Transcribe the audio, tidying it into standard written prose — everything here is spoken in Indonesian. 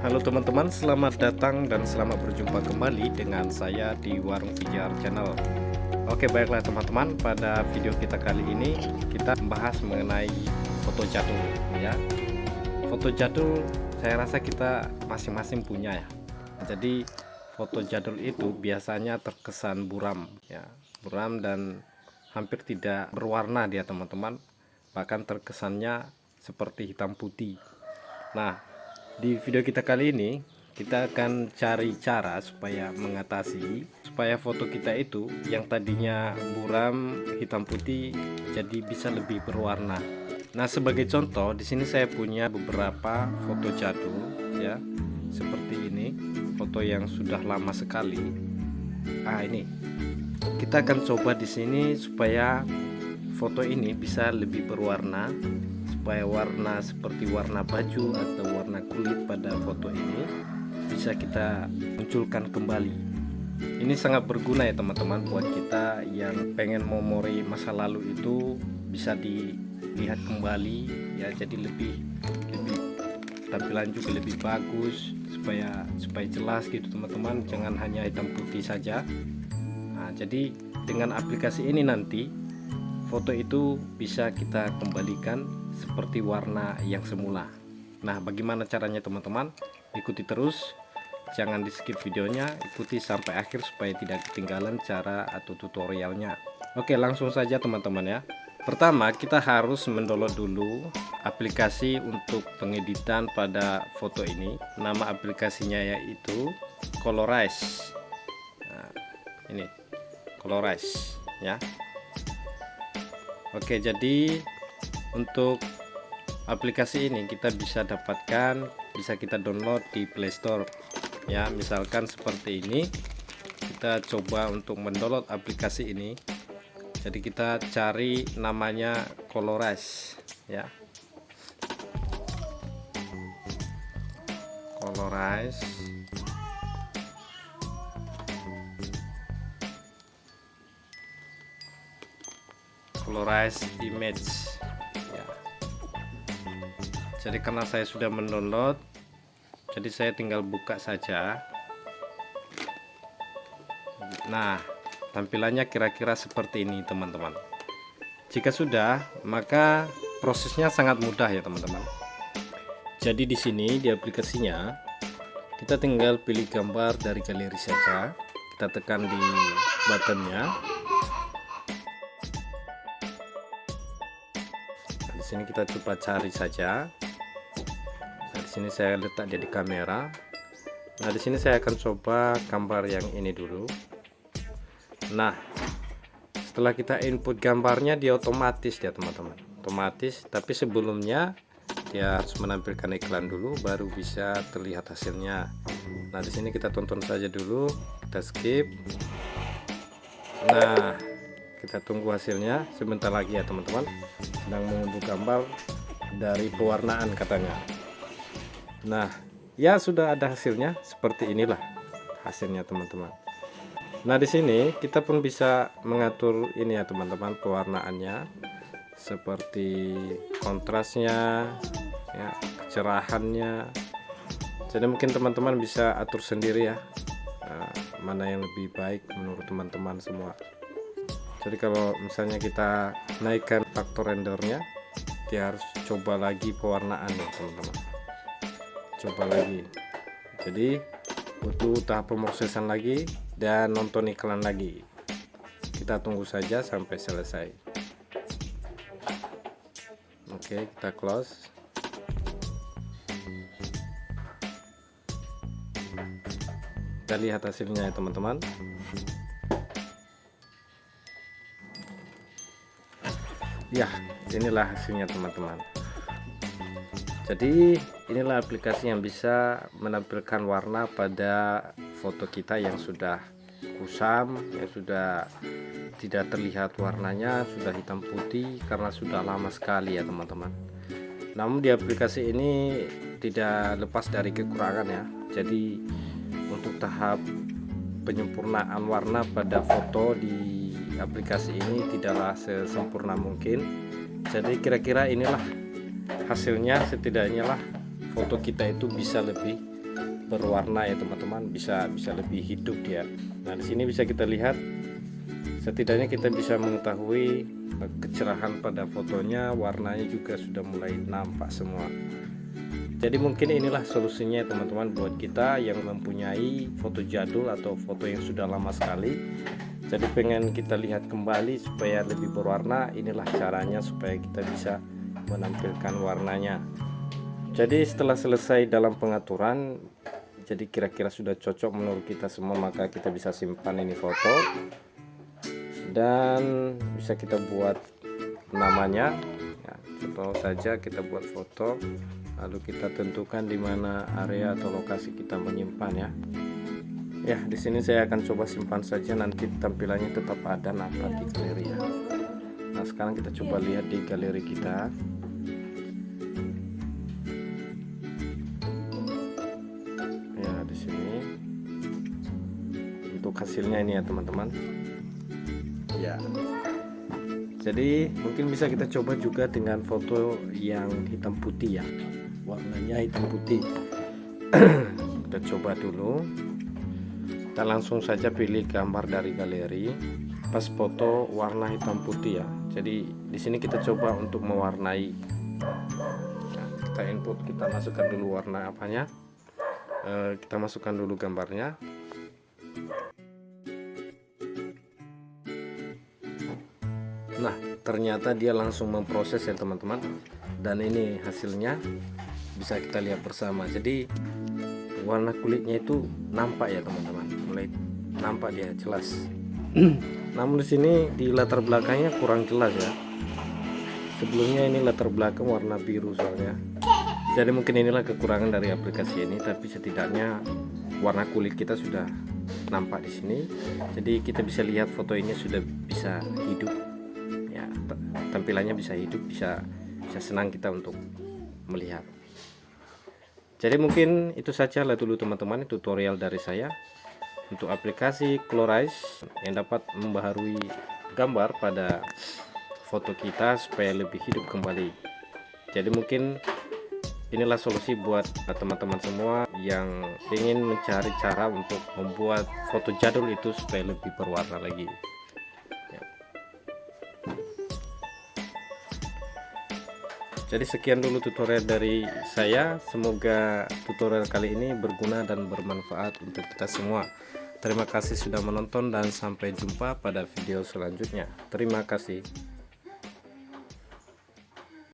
Halo teman-teman, selamat datang dan selamat berjumpa kembali dengan saya di Warung Pijar Channel. Oke, baiklah teman-teman, pada video kita kali ini kita membahas mengenai foto jadul ya. Foto jadul saya rasa kita masing-masing punya ya. Jadi foto jadul itu biasanya terkesan buram ya, buram dan hampir tidak berwarna dia teman-teman. Bahkan terkesannya seperti hitam putih. Nah, di video kita kali ini kita akan cari cara supaya mengatasi supaya foto kita itu yang tadinya buram hitam putih jadi bisa lebih berwarna. Nah, sebagai contoh di sini saya punya beberapa foto jadul ya. Seperti ini, foto yang sudah lama sekali. Ini kita akan coba di sini supaya foto ini bisa lebih berwarna, supaya warna seperti warna baju atau warna kulit pada foto ini bisa kita munculkan kembali. Ini sangat berguna ya teman-teman buat kita yang pengen memori masa lalu itu bisa dilihat kembali ya, jadi lebih tampilan juga lebih bagus supaya jelas gitu teman-teman, jangan hanya hitam putih saja. Nah, jadi dengan aplikasi ini nanti foto itu bisa kita kembalikan seperti warna yang semula. Nah, bagaimana caranya teman-teman? Ikuti terus, jangan di skip videonya, ikuti sampai akhir supaya tidak ketinggalan cara atau tutorialnya. Oke, langsung saja teman-teman ya. Pertama, kita harus mendownload dulu aplikasi untuk pengeditan pada foto ini. Nama aplikasinya yaitu Colorize. Nah, ini Colorize ya. Oke, jadi untuk aplikasi ini kita bisa dapatkan, bisa kita download di Play Store ya. Misalkan seperti ini, kita coba untuk mendownload aplikasi ini. Jadi kita cari namanya Colorize ya, Colorize. Colorize image ya. Jadi karena saya sudah mendownload, jadi saya tinggal buka saja. Nah, tampilannya kira-kira seperti ini teman-teman. Jika sudah, maka prosesnya sangat mudah ya teman-teman. Jadi di sini di aplikasinya kita tinggal pilih gambar dari galeri saja. Kita tekan di buttonnya. Di sini kita coba cari saja. Nah, di sini saya letak dia di kamera. Nah, di sini saya akan coba gambar yang ini dulu. Nah, setelah kita input gambarnya dia otomatis ya teman-teman, otomatis. Tapi sebelumnya dia harus menampilkan iklan dulu baru bisa terlihat hasilnya. Nah, di sini kita tonton saja dulu, kita skip. Nah, kita tunggu hasilnya sebentar lagi ya teman-teman. Sedang mengunduh gambar dari pewarnaan katanya. Nah, ya sudah ada hasilnya, seperti inilah hasilnya teman-teman. Nah, di sini kita pun bisa mengatur ini ya teman-teman, pewarnaannya seperti kontrasnya ya, kecerahannya. Jadi mungkin teman-teman bisa atur sendiri ya, mana yang lebih baik menurut teman-teman semua. Jadi kalau misalnya kita naikkan faktor rendernya, dia harus coba lagi pewarnaannya teman-teman, coba lagi. Jadi butuh tahap pemrosesan lagi dan nonton iklan lagi. Kita tunggu saja sampai selesai. Oke, kita close. Kita lihat hasilnya ya teman-teman. Ya, inilah hasilnya teman-teman. Jadi inilah aplikasi yang bisa menampilkan warna pada foto kita yang sudah kusam, yang sudah tidak terlihat warnanya, sudah hitam putih karena sudah lama sekali ya teman-teman. Namun di aplikasi ini tidak lepas dari kekurangan ya. Jadi untuk tahap penyempurnaan warna pada foto di aplikasi ini tidaklah sesempurna mungkin. Jadi kira-kira inilah hasilnya, setidaknya lah foto kita itu bisa lebih berwarna ya teman-teman, bisa lebih hidup dia. Nah di sini bisa kita lihat, setidaknya kita bisa mengetahui kecerahan pada fotonya, warnanya juga sudah mulai nampak semua. Jadi mungkin inilah solusinya teman-teman buat kita yang mempunyai foto jadul atau foto yang sudah lama sekali. Jadi pengen kita lihat kembali supaya lebih berwarna, inilah caranya supaya kita bisa menampilkan warnanya. Jadi setelah selesai dalam pengaturan, jadi kira-kira sudah cocok menurut kita semua, maka kita bisa simpan ini foto dan bisa kita buat namanya ya, contoh saja kita buat foto, lalu kita tentukan di mana area atau lokasi kita menyimpan ya. Ya, di sini saya akan coba simpan saja, nanti tampilannya tetap ada nampak di galeri ya. Nah, sekarang kita coba lihat di galeri kita. Ya, di sini untuk hasilnya ini ya teman-teman. Ya. Jadi mungkin bisa kita coba juga dengan foto yang hitam putih ya, warnanya hitam putih. Kita coba dulu, kita langsung saja pilih gambar dari galeri, pas foto warna hitam putih ya. Jadi di sini kita coba untuk mewarnai. Nah, kita input, kita masukkan dulu warna apanya, kita masukkan dulu gambarnya. Nah ternyata dia langsung memproses ya teman-teman, dan ini hasilnya bisa kita lihat bersama. Jadi warna kulitnya itu nampak ya teman-teman, mulai nampak dia jelas. Namun di sini di latar belakangnya kurang jelas ya. Sebelumnya ini latar belakang warna biru soalnya. Jadi mungkin inilah kekurangan dari aplikasi ini, tapi setidaknya warna kulit kita sudah nampak di sini. Jadi kita bisa lihat foto ini sudah bisa hidup. Tampilannya bisa hidup, bisa senang kita untuk melihat. Jadi mungkin itu saja lah dulu teman-teman tutorial dari saya untuk aplikasi Colorize yang dapat membaharui gambar pada foto kita supaya lebih hidup kembali. Jadi mungkin inilah solusi buat teman-teman semua yang ingin mencari cara untuk membuat foto jadul itu supaya lebih berwarna lagi. Jadi sekian dulu tutorial dari saya, semoga tutorial kali ini berguna dan bermanfaat untuk kita semua. Terima kasih sudah menonton dan sampai jumpa pada video selanjutnya. Terima kasih.